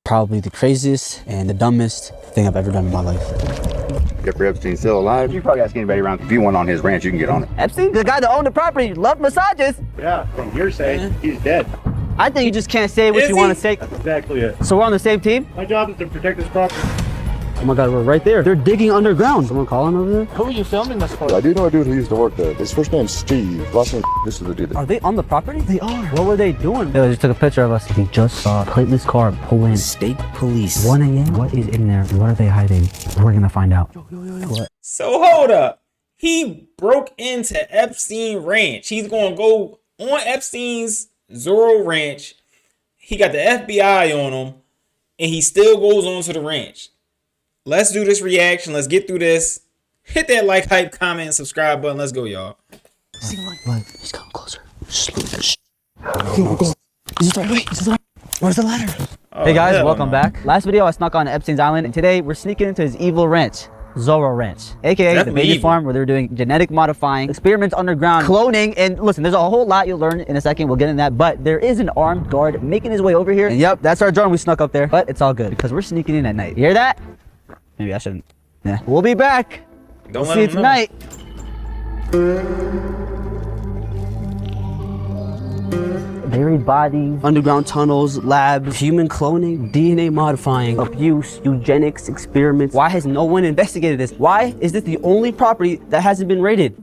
Probably the craziest and the dumbest thing I've ever done in my life. Jeffery Epstein's still alive. You probably ask anybody around. If you want on his ranch, you can get on it. Epstein? The guy that owned the property, loved massages. Yeah, from hearsay, he's dead. I think you just can't say what you want to say. That's exactly it. So we're on the same team? My job is to protect this property. Oh my God, we're right there. They're digging underground. Someone calling over there? Who are you filming this for? I do know a dude who used to work there. His first name's Steve. Last name this is the dude. Are they on the property? They are. What were they doing? They just took a picture of us. We just saw a plateless car pull in. State police. 1 a.m. What is in there? What are they hiding? We're gonna find out. What? So hold up. He broke into Epstein Ranch. He's gonna go on Epstein's Zorro Ranch. He got the FBI on him, and he still goes on to the ranch. Let's do this reaction. Let's get through this. Hit that like, hype, comment, and subscribe button. Let's go, y'all. What? He's coming closer. Shh. Go. Is this right? Wait, is this right? Where's the ladder? Oh, Hey guys, hell welcome no. back. Last video I snuck on Epstein's Island, and today we're sneaking into his evil ranch. Zorro Ranch, aka Definitely the baby evil. farm where they're doing genetic modifying, experiments underground, cloning, and listen, there's a whole lot you'll learn in a second. We'll get in that, but there is an armed guard making his way over here. And yep, that's our drone we snuck up there, but it's all good because we're sneaking in at night. You hear that? Maybe I shouldn't. Yeah, we'll be back. Don't We'll let see you him know. tonight. Buried bodies, Underground tunnels, labs, human cloning, DNA modifying, abuse, eugenics, experiments. Why has no one investigated this? Why is this the only property that hasn't been raided?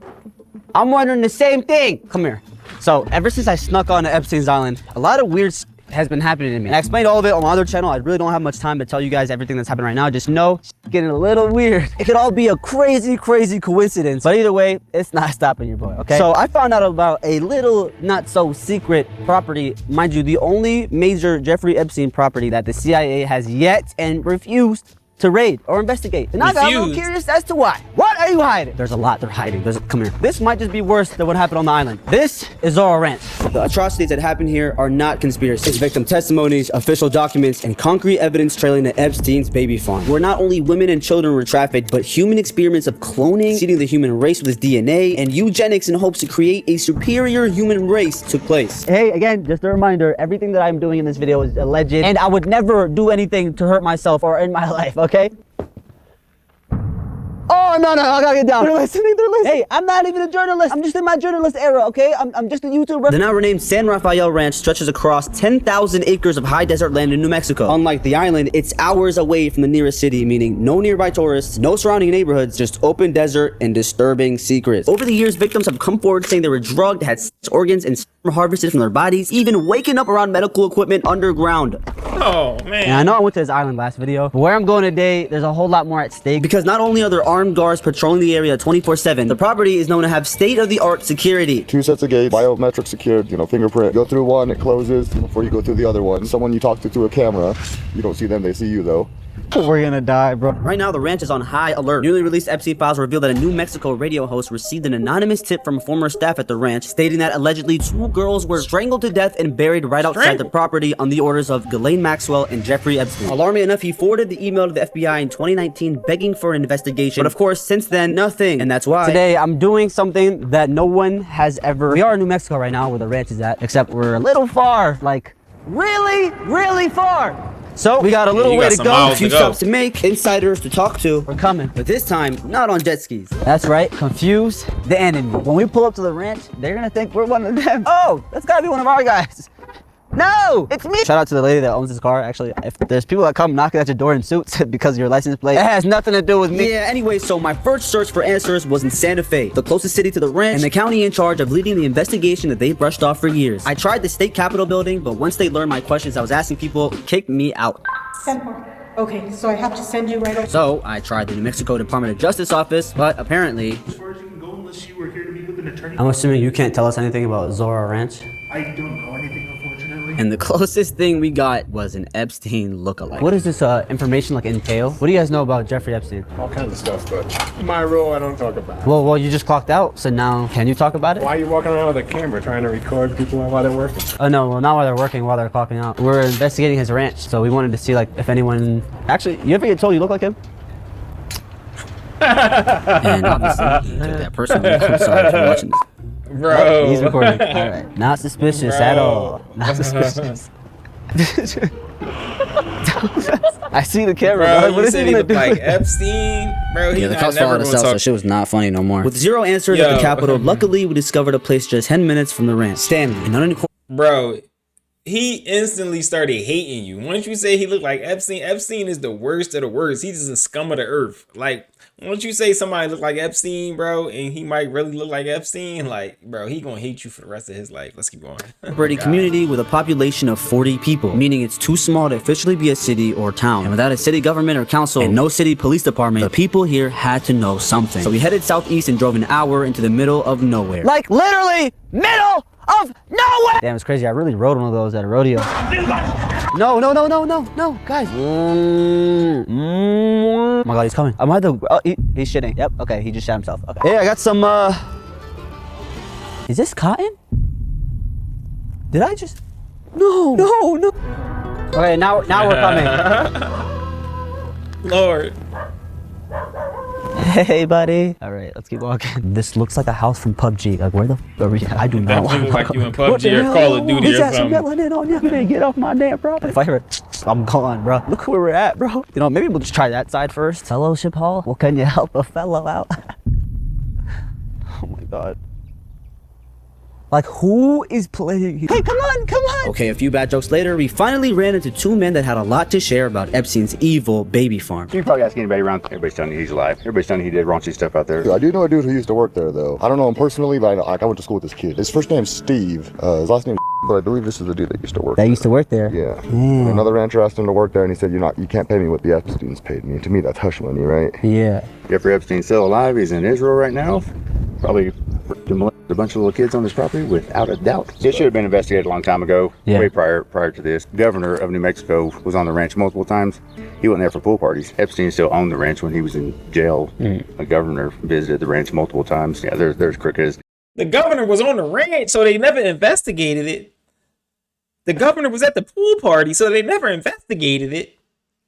I'm wondering the same thing. Come here. So ever since I snuck on to Epstein's Island, a lot of weird has been happening to me. And I explained all of it on my other channel. I really don't have much time to tell you guys everything that's happening right now. Just know it's getting a little weird. It could all be a crazy coincidence. But either way, it's not stopping your boy, okay? So I found out about a little not so secret property. Mind you, the only major Jeffrey Epstein property that the CIA has yet and refused to raid or investigate. And I got a little Refused. curious as to why. What are you hiding? There's a lot they're hiding. Come here. This might just be worse than what happened on the island. This is Zorro Ranch. The atrocities that happen here are not conspiracy. It's victim testimonies, official documents, and concrete evidence trailing to Epstein's baby farm, where not only women and children were trafficked, but human experiments of cloning, seeding the human race with his DNA, and eugenics in hopes to create a superior human race took place. Hey, again, just a reminder, everything that I'm doing in this video is alleged, and I would never do anything to hurt myself or end my life, okay? Oh, no, I gotta get down. They're listening. Hey, I'm not even a journalist. I'm just in my journalist era, okay? I'm just a YouTuber. The now renamed San Rafael Ranch stretches across 10,000 acres of high desert land in New Mexico. Unlike the island, it's hours away from the nearest city, meaning no nearby tourists, no surrounding neighborhoods, just open desert and disturbing secrets. Over the years, victims have come forward saying they were drugged, had organs, and harvested from their bodies, even waking up around medical equipment underground. Oh, man. And I know I went to this island last video, but where I'm going today, there's a whole lot more at stake. Because not only are there armed guards patrolling the area 24/7, the property is known to have state-of-the-art security. 2 sets of gates, biometric secured, fingerprint. Go through one, it closes before you go through the other one. Someone you talk to through a camera, you don't see them, they see you though. We're gonna die, bro. Right now, the ranch is on high alert. Newly released Epstein Files reveal that a New Mexico radio host received an anonymous tip from former staff at the ranch, stating that allegedly 2 girls were strangled to death and buried right outside the property on the orders of Ghislaine Maxwell and Jeffrey Epstein. Alarming enough, he forwarded the email to the FBI in 2019, begging for an investigation. But of course, since then, nothing. And that's why today I'm doing something that no one has ever. We are in New Mexico right now, where the ranch is at, except we're a little far, like really far. So we got a little way to go, a few stops to make, insiders to talk to. We're coming, but this time not on jet skis. That's right, confuse the enemy. When we pull up to the ranch, they're gonna think we're one of them. Oh, that's gotta be one of our guys. No, it's me. Shout out to the lady that owns this car. Actually, if there's people that come knocking at your door in suits because of your license plate, it has nothing to do with me. Yeah, anyway, so my first search for answers was in Santa Fe, the closest city to the ranch and the county in charge of leading the investigation that they brushed off for years. I tried the state capitol building, but once they learned my questions I was asking people, kicked me out. Okay, so I have to send you right over. So I tried the New Mexico Department of Justice office, but apparently, As far as you can go, unless you were here to meet with an attorney. I'm assuming you can't tell us anything about Zorro Ranch. I don't know anything, unfortunately. and the closest thing we got was an Epstein lookalike. What does this information like entail? What do you guys know about Jeffrey Epstein? All kinds of stuff, but my role I don't talk about. Well, you just clocked out, so now can you talk about it? Why are you walking around with a camera trying to record people while they're working? Oh no, well not while they're working, while they're clocking out. We're investigating his ranch, so we wanted to see like if anyone. Actually, you ever get told you look like him? And obviously, he took that personally. I'm sorry if you're watching this. Bro. He's recording. All right. Not suspicious at all. Not suspicious. I see the camera, Bro, bro. you What is said he he gonna looked do? like Epstein, bro. He's Yeah, the not cops never followed us gonna out, so talk. shit was not funny no more. With zero answers at Yo. the Capitol, luckily we discovered a place just 10 minutes from the ranch. Stanley, an unincorporated Bro, he instantly started hating you. Once you say he looked like Epstein, Epstein is the worst of the worst. He's just a scum of the earth. Like, once you say somebody look like Epstein, bro, and he might really look like Epstein, like, bro, he gonna hate you for the rest of his life. Let's keep going. community with a population of 40 people, meaning it's too small to officially be a city or town. And without a city government or council and no city police department, the people here had to know something. So we headed southeast and drove an hour into the middle of nowhere. Like literally middle of nowhere! Damn, it's crazy. I really rode one of those at a rodeo. No, guys. Oh my god, he's coming. Am I the... Oh, he's shitting. Yep, okay, he just shot himself. Okay. Hey, I got some, Is this cotton? Did I just... No. Okay, now we're coming. Lord. Hey, buddy. All right, let's keep walking. This looks like a house from PUBG. Like, where the... I do not Definitely want look like you in PUBG or Call of Duty or something. melanin on you. You better get off my damn property. If I hear it, I'm gone, bro. Look where we're at, bro. You know, maybe we'll just try that side first. Fellowship Hall? Well, can you help a fellow out? Oh my god. Like, who is playing here? Hey, come on! Okay, a few bad jokes later, we finally ran into two men that had a lot to share about Epstein's evil baby farm. You can probably ask anybody around. Everybody's telling you he's alive. Everybody's telling you he did raunchy stuff out there. I do know a dude who used to work there, though. I don't know him personally, but I went to school with this kid. His first name's Steve. His last name's but I believe this is the dude that used to work there. Used to work there? Yeah. Another rancher asked him to work there, and he said, you can't pay me what the Epsteins paid me. To me, that's hush money, right? Yeah. Jeffery Epstein's still alive. He's in Israel right now. Probably molested a bunch of little kids on his property, without a doubt. It should have been investigated a long time ago, way prior to this. Governor of New Mexico was on the ranch multiple times. He wasn't there for pool parties. Epstein still owned the ranch when he was in jail. A governor visited the ranch multiple times. Yeah, there's crooked. The governor was on the ranch, so they never investigated it. The governor was at the pool party, so they never investigated it.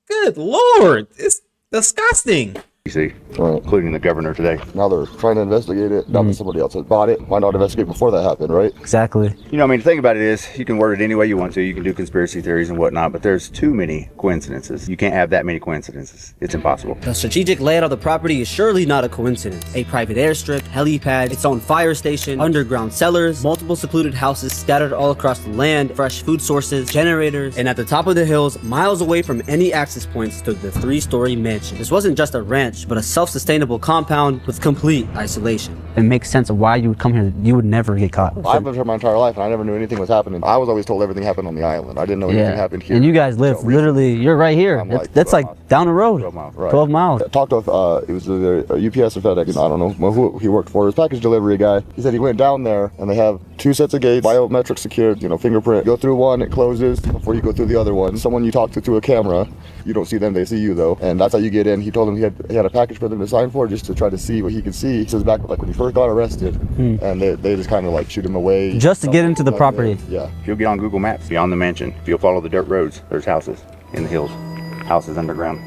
Good Lord, it's disgusting. You see, including the governor today. Now they're trying to investigate it. Now that somebody else has bought it, why not investigate before that happened, right? Exactly. You know, I mean, the thing about it is, you can word it any way you want to. You can do conspiracy theories and whatnot, but there's too many coincidences. You can't have that many coincidences. It's impossible. The strategic layout of the property is surely not a coincidence. A private airstrip, helipad, its own fire station, underground cellars, multiple secluded houses scattered all across the land, fresh food sources, generators, and at the top of the hills, miles away from any access points, stood the 3-story mansion. This wasn't just a ranch, but a self-sustainable compound with complete isolation. It makes sense of why you would come here. You would never get caught. I've lived here my entire life, and I never knew anything was happening. I was always told everything happened on the island. I didn't know anything happened here. And you guys live literally, you're right here. That's like down the road. 12 miles, right. 12 miles. I talked with, it was either UPS or FedEx, I don't know who he worked for. It was a package delivery guy. He said he went down there, and they have 2 sets of gates, biometric secured, fingerprint. Go through one, it closes before you go through the other one. Someone you talk to through a camera, you don't see them, they see you though. And that's how you get in. He told him he had a package for them to sign for, just to try to see what he could see. He says back like when he first got arrested, and they just kind of like shoot him away. Just to get into the property. Yeah. If you'll get on Google Maps, beyond the mansion, if you'll follow the dirt roads, there's houses in the hills, houses underground.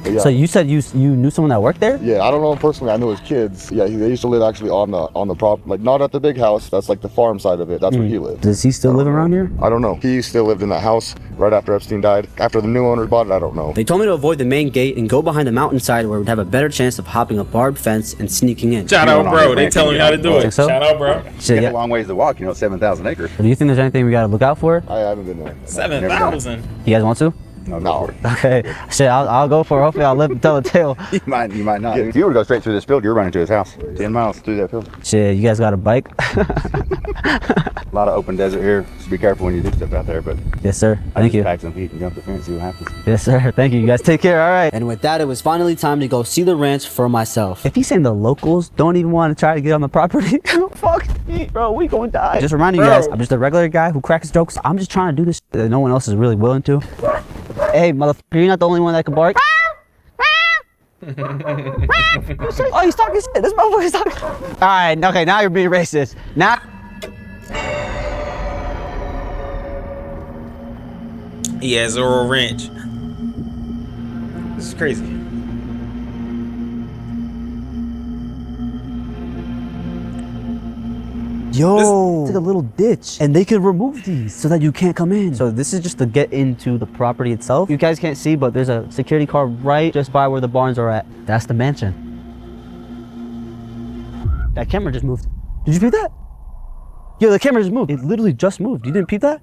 Yeah. So you said you knew someone that worked there? Yeah, I don't know him personally. I know his kids. Yeah, they used to live actually on the prop, like not at the big house. That's like the farm side of it. That's where he lived. Does he still live around here? I don't know. He still lived in that house right after Epstein died. After the new owner bought it, I don't know. They told me to avoid the main gate and go behind the mountainside where we'd have a better chance of hopping a barbed fence and sneaking in. Shout out, bro. They telling me how to do it. So? Shout out, bro. Shit, It's a long ways to walk, 7,000 acres. Do you think there's anything we gotta look out for? I haven't been there. 7,000. You guys want to? No. Okay. Shit, I'll go for it. Hopefully I'll live and tell the tale. You might not. If you were to go straight through this field, you're running to his house. 10 miles through that field. Shit, you guys got a bike? A lot of open desert here. Just be careful when you do stuff out there, but Yes, sir. Thank you. pack some feet and jump the fence, see what happens. Yes, sir. Thank you. You guys take care. All right. And with that, it was finally time to go see the ranch for myself. If he's saying the locals don't even want to try to get on the property, fuck me, bro. We gonna die. Just reminding you guys, I'm just a regular guy who cracks jokes. I'm just trying to do this that no one else is really willing to. Hey, motherfucker, you're not the only one that can bark. Oh, he's talking shit. This motherfucker's talking. All right, okay, now you're being racist. Now. He has Zorro Ranch. This is crazy. Yo, it's like a little ditch, and they can remove these so that you can't come in. So this is just to get into the property itself. You guys can't see, but there's a security car right just by where the barns are at. That's the mansion. That camera just moved. Did you peep that? Yo, the camera just moved. It literally just moved. You didn't peep that?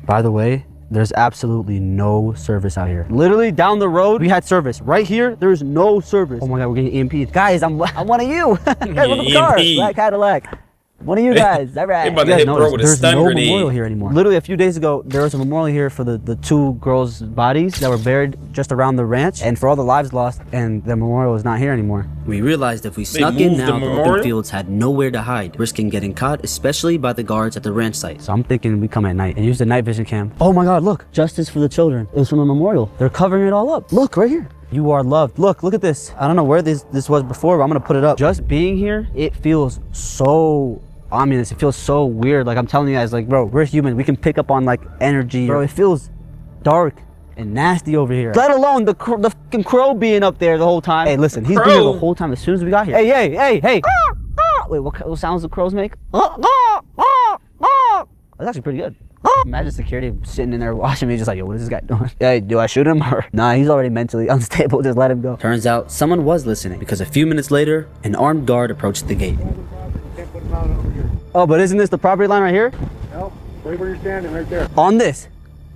By the way, there's absolutely no service out here. Literally down the road, we had service. Right here, there's no service. Oh my God, we're getting EMP'd. Guys, I'm one of you. Guys, look at the car. Black Cadillac. One of you guys. All right. There's no memorial here anymore. Literally a few days ago, there was a memorial here for the two girls' bodies that were buried just around the ranch, and for all the lives lost, and the memorial is not here anymore. We realized if we snuck in now, the open fields had nowhere to hide, risking getting caught, especially by the guards at the ranch site. So I'm thinking we come at night and use the night vision cam. Oh my God, look. Justice for the children. It was from a memorial. They're covering it all up. Look, right here. You are loved. Look at this. I don't know where this was before, but I'm gonna put it up. Just being here, it feels so ominous. It feels so weird. Like I'm telling you guys, like, bro, we're human. We can pick up on like energy. Bro, it feels dark and nasty over here. Let alone the fucking crow being up there the whole time. Hey, listen, he's been here the whole time as soon as we got here. Hey. Wait, what sounds do crows make? That's actually pretty good. Imagine security sitting in there watching me just like, yo, what is this guy doing? Hey, do I shoot him? Or nah, he's already mentally unstable. Just let him go. Turns out someone was listening, because a few minutes later, an armed guard approached the gate. Oh, but isn't this the property line right here? No, wait where you're standing, right there. On this?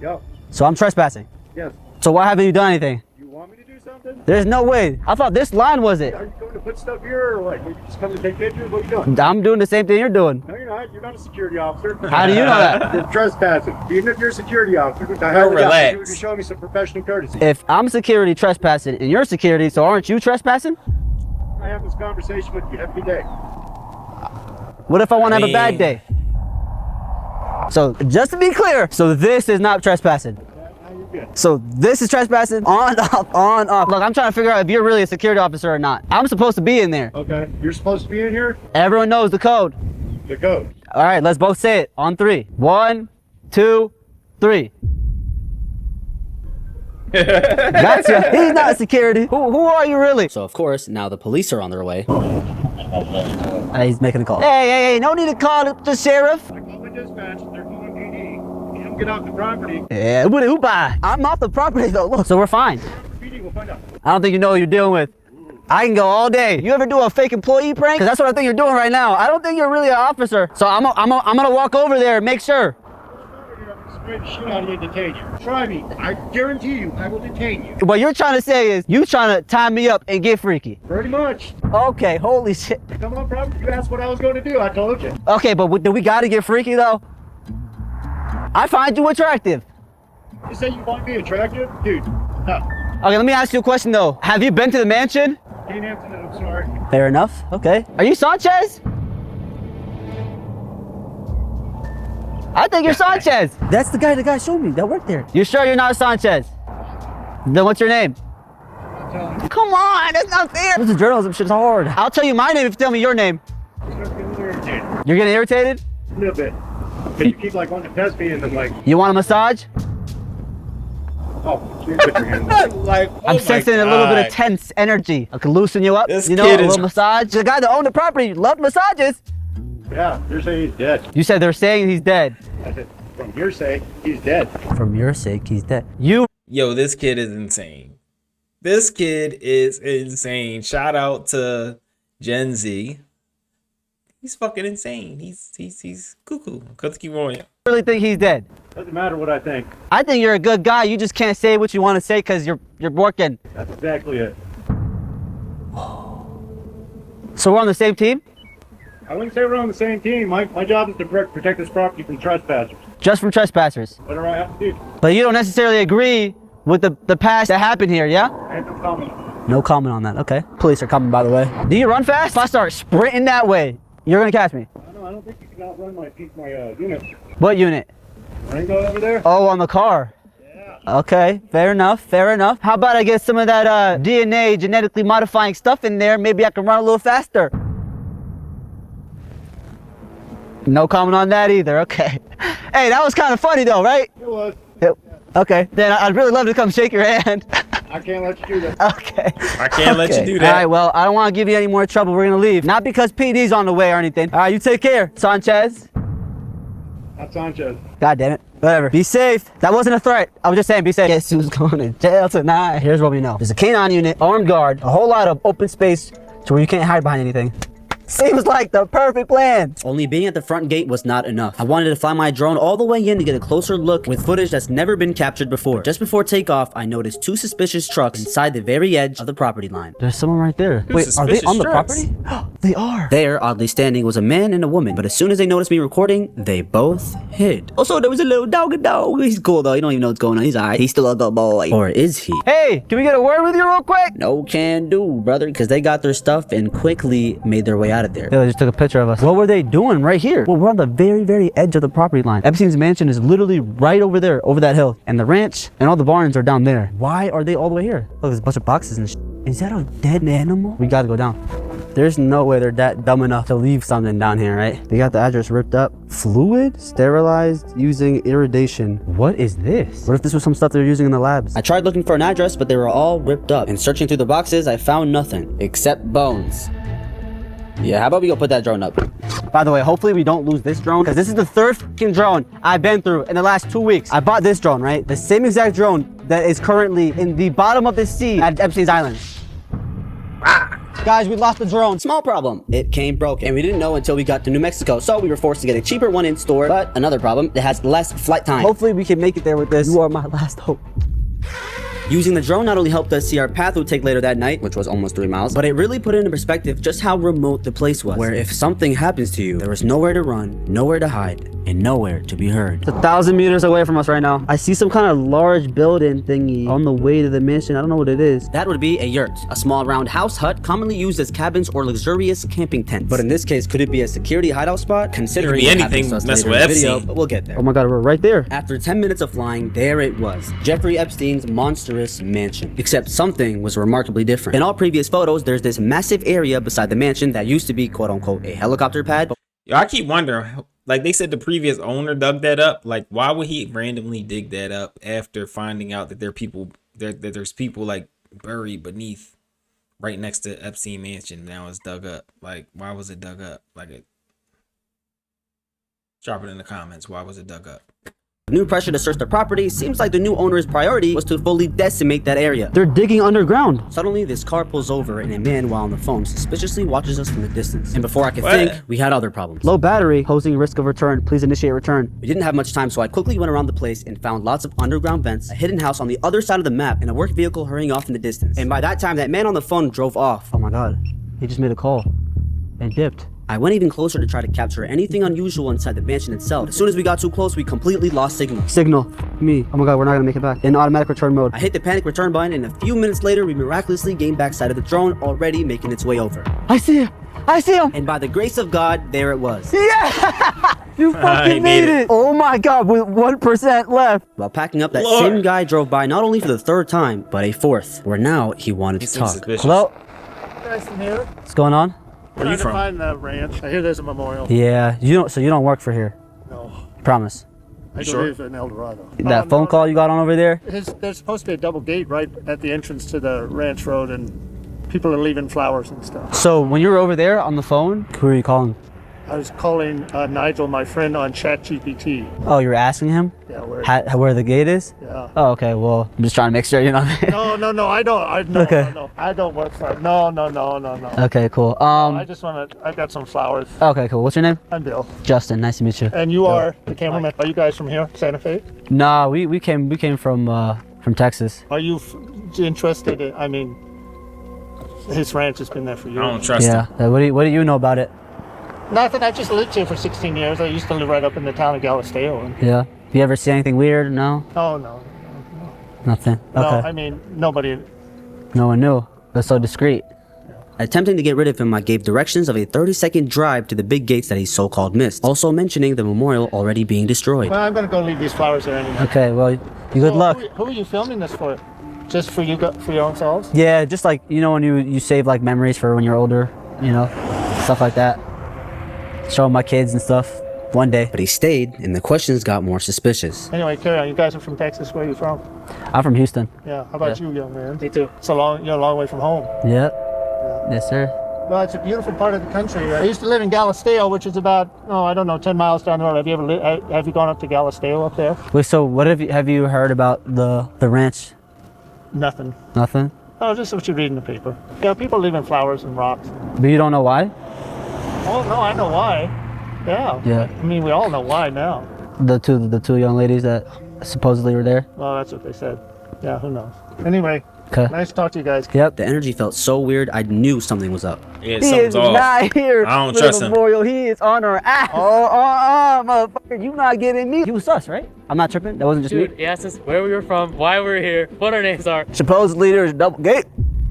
Yep. So I'm trespassing? Yes. So why haven't you done anything? You want me to do something? There's no way. I thought this line was it. Are you going to put stuff here, or like, are you just coming to take pictures? What are you doing? I'm doing the same thing you're doing. No, you're not. You're not a security officer. How do you know that? You're trespassing. Even if you're a security officer, relax. you would show me some professional courtesy. If I'm security trespassing and you're security, so aren't you trespassing? I have this conversation with you every day. What if I want to have a bad day? So just to be clear, so this is not trespassing. So this is trespassing, on, off. Look, I'm trying to figure out if you're really a security officer or not. I'm supposed to be in there. Okay, you're supposed to be in here? Everyone knows the code. The code. All right, let's both say it on 3. 1, 2, 3. Gotcha. He's not security. Who are you really? So of course, now the police are on their way. He's making a call. Hey, no need to call the sheriff. I call the dispatch, they're calling PD. You don't get off the property. Yeah, who by? I'm off the property though. Look, so we're fine. PD, we'll find out. I don't think you know what you're dealing with. I can go all day. You ever do a fake employee prank? Cause that's what I think you're doing right now. I don't think you're really an officer. So I'm gonna walk over there and make sure. Straight shit out of you and detain you. Try me. I guarantee you, I will detain you. What you're trying to say is you trying to tie me up and get freaky. Pretty much. Okay, holy shit. Come on, property. You asked what I was going to do. I told you. Okay, but do we gotta get freaky though? I find you attractive. You say you want me attractive? Dude, no. Okay, let me ask you a question though. Have you been to the mansion? Can't answer that, I'm sorry. Fair enough, okay. Are you Sanchez? I think you're Sanchez. That's the guy showed me that worked there. You sure you're not Sanchez? Then what's your name? Come on, that's not fair. This is journalism shit's hard. I'll tell you my name if you tell me your name. You're getting irritated? A little bit. But you keep like wanting to test me and then like, You want a massage? oh, you put your hand up. Like, oh I'm sensing a little bit of tense energy. I can loosen you up. This You know, kid a is- little massage. The guy that owned the property loved massages. Yeah, you're saying he's dead. You said they're saying he's dead. I said, from hearsay, he's dead. From your sake, he's dead. You Yo, this kid is insane. This kid is insane. Shout out to Gen Z. He's fucking insane. He's cuckoo. Let's keep going. really think he's dead? Doesn't matter what I think. I think you're a good guy. You just can't say what you want to say because you're working. That's exactly it. So we're on the same team? I wouldn't say we're on the same team. My job is to protect this property from trespassers. Just from trespassers. Whatever I have to do. But you don't necessarily agree with the past that happened here, yeah? I have no comment. No comment on that, okay. Police are coming, by the way. Do you run fast? If I start sprinting that way, you're gonna catch me. I don't think you can outrun my unit. What unit? Rango over there? Oh, on the car. Yeah. Okay, fair enough, fair enough. How about I get some of that DNA, genetically modifying stuff in there? Maybe I can run a little faster. No comment on that either, okay. Hey, that was kind of funny though, right? It was. Okay, then I'd really love to come shake your hand. I can't let you do that. Okay. I can't let you do that. All right, well, I don't want to give you any more trouble. We're going to leave. Not because PD's on the way or anything. All right, you take care, Sanchez. Not Sanchez. God damn it. Whatever. Be safe. That wasn't a threat. I was just saying, be safe. Guess who's going to jail tonight? Here's what we know. There's a K9 unit, armed guard, a whole lot of open space to where you can't hide behind anything. Seems like the perfect plan. Only being at the front gate was not enough. I wanted to fly my drone all the way in to get a closer look with footage that's never been captured before. Just before takeoff, I noticed two suspicious trucks inside the very edge of the property line. There's someone right there. Wait, are they on the property? They are. There, oddly standing, was a man and a woman, but as soon as they noticed me recording, they both hid. Also, there was a little dog. He's cool though, you don't even know what's going on. He's alright. He's still a good boy. Or is he? Hey, can we get a word with you real quick? No can do, brother, because they got their stuff and quickly made their way out of there. They just took a picture of us. What were they doing right here? Well, we're on the very, very edge of the property line. Epstein's mansion is literally right over there, over that hill. And the ranch and all the barns are down there. Why are they all the way here? Look, there's a bunch of boxes and shit. Is that a dead animal? We gotta go down. There's no way they're that dumb enough to leave something down here, right? They got the address ripped up. Fluid sterilized using irradiation. What is this? What if this was some stuff they're using in the labs? I tried looking for an address, but they were all ripped up. And searching through the boxes, I found nothing except bones. Yeah, how about we go put that drone up? By the way, hopefully we don't lose this drone because this is the third fucking drone I've been through in the last 2 weeks. I bought this drone, right? The same exact drone that is currently in the bottom of the sea at Epstein's Island. Guys, we lost the drone. Small problem. It came broken. And we didn't know until we got to New Mexico. So we were forced to get a cheaper one in store. But another problem, it has less flight time. Hopefully we can make it there with this. You are my last hope. Using the drone not only helped us see our path we would take later that night, which was almost 3 miles, but it really put into perspective just how remote the place was. Where if something happens to you, there was nowhere to run, nowhere to hide, and nowhere to be heard. It's 1,000 meters away from us right now. I see some kind of large building thingy on the way to the mansion. I don't know what it is. That would be a yurt, a small round house hut commonly used as cabins or luxurious camping tents. But in this case, could it be a security hideout spot? Considering it could be anything messing with Epstein. But we'll get there. Oh my God, we're right there. After 10 minutes of flying, there it was. Jeffrey Epstein's monstrous mansion. Except something was remarkably different. In all previous photos, there's this massive area beside the mansion that used to be quote unquote a helicopter pad. Yo, I keep wondering, like they said the previous owner dug that up. Like, why would he randomly dig that up after finding out that there's people like buried beneath right next to Epstein mansion? Now it's dug up. Like, why was it dug up? Drop it in the comments. Why was it dug up? New pressure to search the property, seems like the new owner's priority was to fully decimate that area. They're digging underground. Suddenly, this car pulls over and a man, while on the phone, suspiciously watches us from the distance. And before I could think, we had other problems. Low battery, posing risk of return. Please initiate return. We didn't have much time, so I quickly went around the place and found lots of underground vents, a hidden house on the other side of the map, and a work vehicle hurrying off in the distance. And by that time, that man on the phone drove off. Oh my God, he just made a call and dipped. I went even closer to try to capture anything unusual inside the mansion itself. But as soon as we got too close, we completely lost signal. Me. Oh my God, we're not gonna make it back. In automatic return mode. I hit the panic return button, and a few minutes later, we miraculously gained back sight of the drone, already making its way over. I see him. I see him. And by the grace of God, there it was. Yeah! You fucking made it. Oh my God, with 1% left. While packing up, that same guy drove by not only for the third time, but a fourth, where now he wanted to talk. Hello? Nice to hear. What's going on? Where are you from? Find the ranch. I hear there's a memorial. Yeah, so you don't work for here? No. Promise. I do live in El Dorado. That phone call you got on over there? There's supposed to be a double gate right at the entrance to the ranch road, and people are leaving flowers and stuff. So when you were over there on the phone, who are you calling? I was calling Nigel, my friend, on ChatGPT. Oh, you were asking him? Yeah, where the gate is? Yeah. Oh, okay. Well, I'm just trying to make sure, you know. No, I don't. Okay. No, I don't work for it. No. Okay, cool. I just want to. I got some flowers. Okay, cool. What's your name? I'm Bill. Justin. Nice to meet you. And you are the cameraman. Are you guys from here, Santa Fe? Nah, we came from Texas. Are you interested in? I mean, his ranch has been there for years. I don't trust him. Yeah. What do you know about it? Nothing. I just lived here for 16 years. I used to live right up in the town of Galisteo. And... Yeah. You ever see anything weird? No? No. Nothing? No, Okay. I mean, nobody... No one knew. That's so discreet. Attempting to get rid of him, I gave directions of a 30-second drive to the big gates that he so-called missed, also mentioning the memorial already being destroyed. Well, I'm going to go leave these flowers there anyway. Okay, well, you good luck. Who are you filming this for? Just for you, for your own selves? Yeah, just like, you know, when you save like memories for when you're older, you know, stuff like that. Show my kids and stuff one day. But he stayed, and the questions got more suspicious. Anyway, carry on. You guys are from Texas. Where are you from? I'm from Houston. Yeah. How about you, young man? Me too. You're a long way from home. Yep. Yes, sir. Well, it's a beautiful part of the country. I used to live in Galisteo, which is about, I don't know, 10 miles down the road. Have you gone up to Galisteo up there? Wait, so what have you heard about the ranch? Nothing. Nothing? Oh, just what you read in the paper. Yeah, people leaving flowers and rocks. But you don't know why? Oh, no, I know why. Yeah. Yeah. I mean, we all know why now. The two young ladies that supposedly were there? Well, that's what they said. Yeah, who knows? Anyway, Okay. nice to talk to you guys. Yep. The energy felt so weird, I knew something was up. Yeah, He something's is off. not here I don't for trust the him. memorial. He is on our ass. Motherfucker, you not getting me. He was sus, right? I'm not tripping. That wasn't just Dude, me. he asked us where we were from, why we're here, what our names are. Supposedly there's a double gate.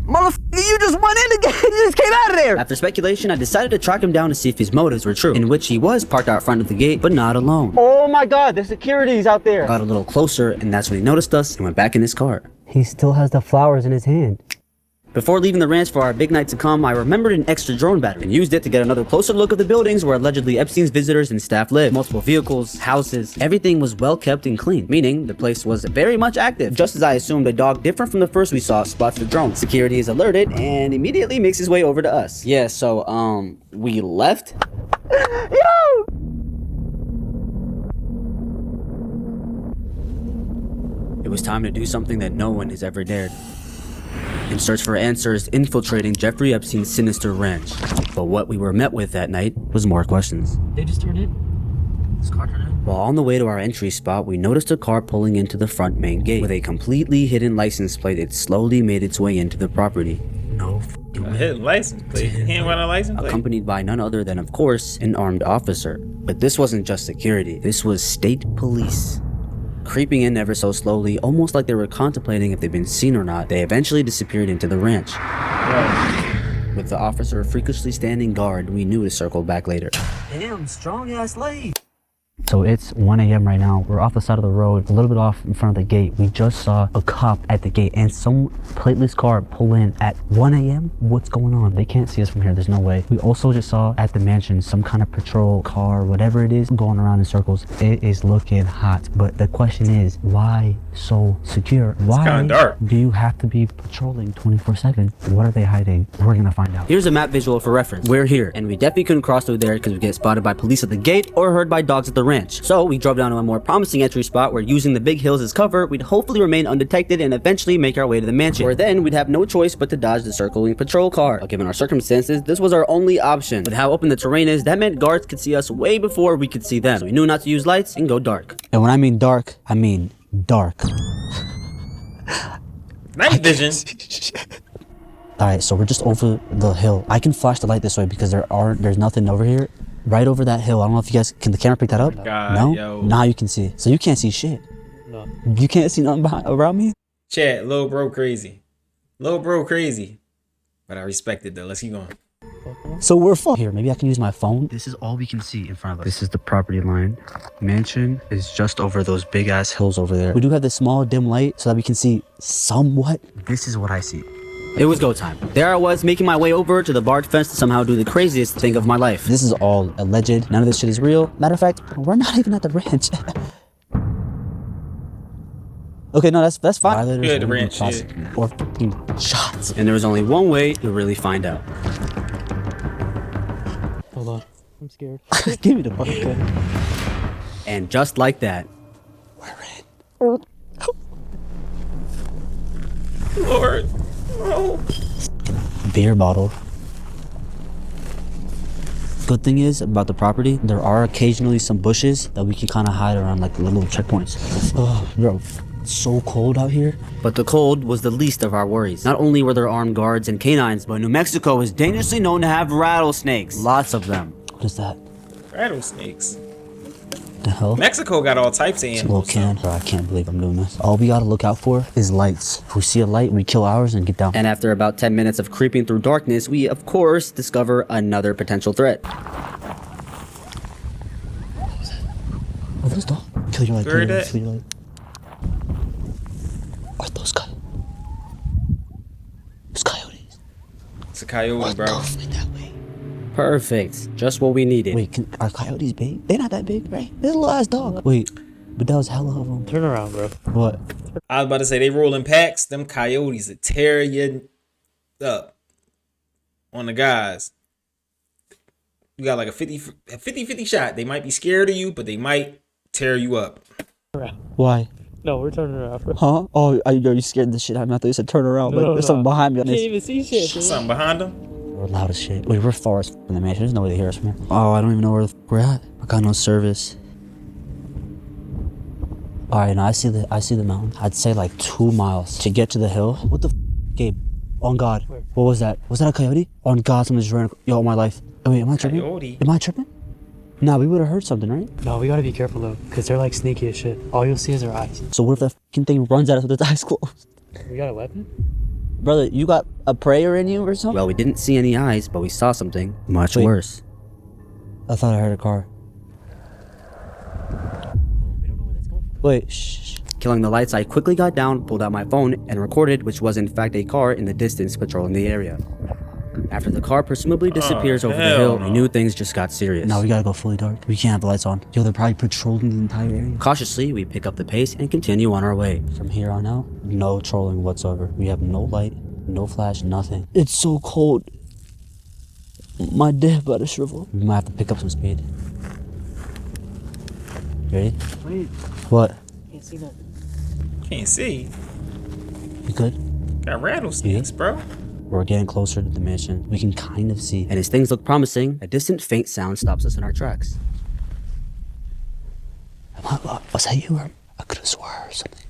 Motherfucker, you just went in the gate. You just came out of there. After speculation, I decided to track him down to see if his motives were true, in which he was parked out front of the gate, but not alone. Oh my God, there's security's out there. Got a little closer, and that's when he noticed us and went back in his car. He still has the flowers in his hand. Before leaving the ranch for our big night to come, I remembered an extra drone battery and used it to get another closer look of the buildings where allegedly Epstein's visitors and staff lived. Multiple vehicles, houses, everything was well kept and clean, meaning the place was very much active. Just as I assumed, a dog different from the first we saw spots the drone. Security is alerted and immediately makes his way over to us. Yeah, so, we left? Yo! It was time to do something that no one has ever dared. In search for answers, infiltrating Jeffrey Epstein's sinister ranch. But what we were met with that night was more questions. They just turned in. This car turned in. While on the way to our entry spot, we noticed a car pulling into the front main gate. With a completely hidden license plate, it slowly made its way into the property. No f***ing A way. hidden license plate. He ain't got a license plate. Accompanied by none other than, of course, an armed officer. But this wasn't just security. This was state police. Creeping in ever so slowly, almost like they were contemplating if they'd been seen or not, they eventually disappeared into the ranch. With the officer freakishly standing guard, we knew to circle back later. Damn, strong ass leg. So it's 1 a.m. right now. We're off the side of the road, a little bit off in front of the gate. We just saw a cop at the gate and some plateless car pull in at 1 a.m. What's going on? They can't see us from here. There's no way. We also just saw at the mansion some kind of patrol car, whatever it is, going around in circles. It is looking hot. But the question is, why so secure? Why kinda dark. do you have to be patrolling 24/7? What are they hiding? We're gonna find out. Here's a map visual for reference. We're here, and we definitely couldn't cross through there because we get spotted by police at the gate or heard by dogs at the ranch. So we drove down to a more promising entry spot where, using the big hills as cover, we'd hopefully remain undetected and eventually make our way to the mansion, where then we'd have no choice but to dodge the circling patrol car. But given our circumstances, this was our only option. With how open the terrain is, that meant guards could see us way before we could see them. So we knew not to use lights and go dark. And when I mean dark, I mean dark. Night vision. All right, so we're just over the hill. I can flash the light this way because there's nothing over here. Right over that hill. I don't know if you guys can the camera pick that up. God, no. yo. Now you can see. So you can't see shit. No. You can't see nothing around me. Chat, little bro crazy. Little bro crazy. But I respect it though. Let's keep going. So we're fucked. Here, maybe I can use my phone. This is all we can see in front of us. This is the property line. Mansion is just over those big ass hills over there. We do have this small dim light so that we can see somewhat. This is what I see. It was go time. There I was, making my way over to the barred fence to somehow do the craziest thing of my life. This is all alleged. None of this shit is real. Matter of fact, we're not even at the ranch. Okay, no, that's fine. Violators Yeah, the will be ranch, prosecuted or fucking shots. And there was only one way to really find out. Hold on. I'm scared. Give me the bucket. And just like that, Lord. Oh. Beer bottle. Good thing is about the property, there are occasionally some bushes that we can kind of hide around, like little checkpoints. Oh, bro, it's so cold out here. but the cold was the least of our worries. Not only were there armed guards and canines, but New Mexico is dangerously known to have rattlesnakes. Lots of them. What is that? Rattlesnakes. The hell? Mexico got all types of It's a little animals. can. Bro, I can't believe I'm doing this. All we gotta look out for is lights. If we see a light, we kill ours and get down. And after about 10 minutes of creeping through darkness, we of course discover another potential threat. Are those dogs? Kill your light. Kill your Heard light. it. Kill your light. Are those coyotes? Those coyotes. It's a coyote, bro. Wait that way. Perfect. Just what we needed. Wait, are coyotes big? They're not that big, right? They're a little ass dog. Wait, but that was hella of them. Turn around, bro. What? I was about to say they rolling packs. Them coyotes that tear you up on the guys. You got like a 50 shot. They might be scared of you, but they might tear you up. Why? No, we're turning around. Bro. Huh? Oh, you scared the shit out of me. I thought you said turn around. No, There's something behind me. You can't even see shit. Dude. Something behind them? We're loud as shit. Wait, we're far as from the mansion. There's no way to hear us from here. Oh, I don't even know where the we're at. I got no service. All right, now I see the mountain. I'd say like 2 miles to get to the hill. What the Gabe? On God. Where? What was that? Was that a coyote? On God, someone just ran. Yo, my life. Oh, wait, am I tripping? Coyote? Am I tripping? Nah, we would have heard something, right? No, we gotta be careful though, because they're like sneaky as shit. All you'll see is their eyes. So what if that fucking thing runs at us with its eyes closed? We got a weapon? Brother, you got a prayer in you or something? Well, we didn't see any eyes, but we saw something much worse. I thought I heard a car. Wait, shh. Killing the lights, I quickly got down, pulled out my phone, and recorded, which was in fact a car in the distance patrolling the area. After the car presumably disappears over the hill, I knew things just got serious. Now we gotta go fully dark. We can't have the lights on. Yo, they're probably patrolling the entire area. Cautiously, we pick up the pace and continue on our way. From here on out, no trolling whatsoever. We have no light, no flash, nothing. It's so cold. My dick about to shrivel. We might have to pick up some speed. Ready? Wait. What? Can't see nothing. Can't see. You good? Got rattlesnakes, bro. We're getting closer to the mission. We can kind of see. And as things look promising, a distant faint sound stops us in our tracks. Was that you or I could have swore or something?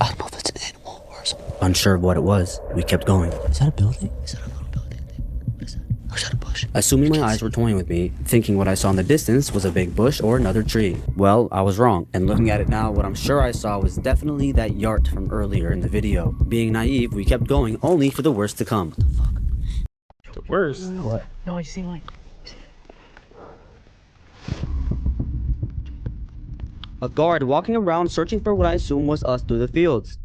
I don't know if it's an animal or something. Unsure of what it was, we kept going. Is that a building? Is that a little building thing? What is that? Or is that a bush? Assuming my eyes were toying with me, thinking what I saw in the distance was a big bush or another tree. Well, I was wrong, and looking at it now, what I'm sure I saw was definitely that yart from earlier in the video. Being naive, we kept going only for the worst to come. The worst. What? No, I see light. A guard walking around searching for what I assume was us through the fields.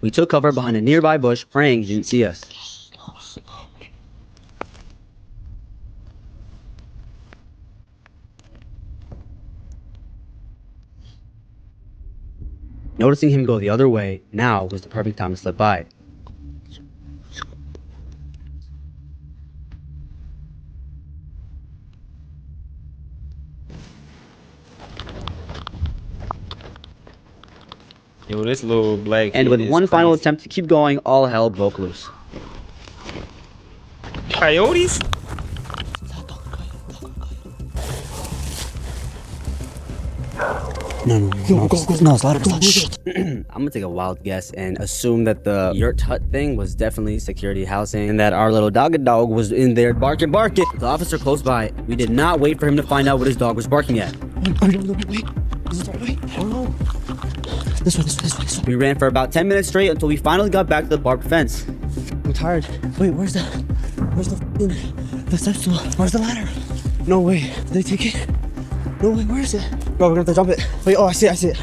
We took cover behind a nearby bush, praying he didn't see us. Noticing him go the other way, now was the perfect time to slip by. Yo, this little black And with one final attempt to keep going, all hell broke loose. Coyotes? No, it's louder. I'm gonna take a wild guess and assume that the yurt hut thing was definitely security housing and that our little dog was in there barking. The officer close by. We did not wait for him to find out what his dog was barking at. Wait. This way. We ran for about 10 minutes straight until we finally got back to the barbed fence. I'm tired. Wait, where's the step stool? Where's the ladder? No way. Did they take it? No way, where is it? Bro, we're gonna have to jump it. Wait, oh, I see it.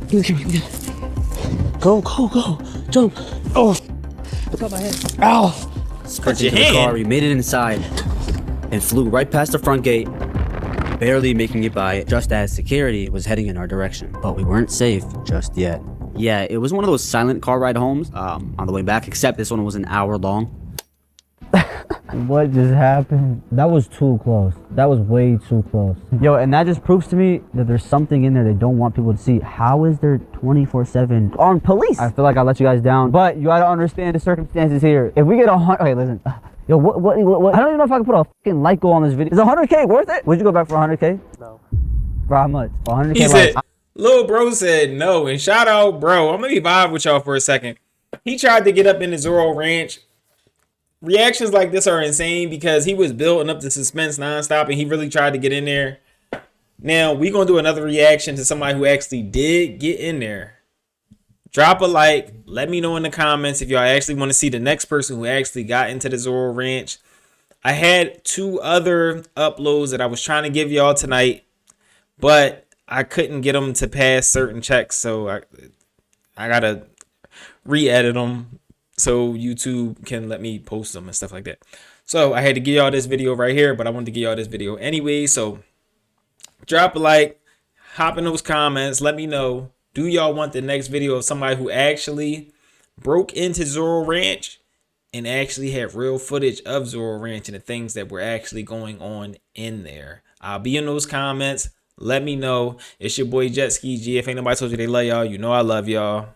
Give me. Go. Jump. Oh, I got my head. Ow. Sprinting to the car, we made it inside and flew right past the front gate, barely making it by just as security was heading in our direction. But we weren't safe just yet. Yeah, it was one of those silent car ride homes on the way back, except this one was an hour long. What just happened? That was too close. That was way too close. Yo, and that just proves to me that there's something in there they don't want people to see. How is there 24/7 armed police? I feel like I let you guys down, but you gotta understand the circumstances here. If we get 100, okay, listen. Yo, what? I don't even know if I can put a fucking like goal on this video. Is 100K worth it? Would you go back for 100K? No. For how much? 100K. He said, Lil Bro said no, and shout out Bro. I'm gonna be vibe with y'all for a second. He tried to get up in the Zorro Ranch. Reactions like this are insane because he was building up the suspense nonstop and he really tried to get in there. Now, we're going to do another reaction to somebody who actually did get in there. Drop a like. Let me know in the comments if y'all actually want to see the next person who actually got into the Zorro Ranch. I had 2 other uploads that I was trying to give y'all tonight, but I couldn't get them to pass certain checks, so I got to re-edit them so YouTube can let me post them and stuff like that. So I had to give y'all this video right here, but I wanted to give y'all this video anyway. So Drop a like, hop in those comments. Let me know. Do y'all want the next video of somebody who actually broke into Zorro Ranch and actually had real footage of Zorro Ranch and the things that were actually going on in there? I'll be in those comments. Let me know. It's your boy Jet Ski G. If ain't nobody told you they love y'all, you know I love y'all.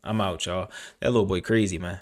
I'm out, y'all. That little boy crazy, man.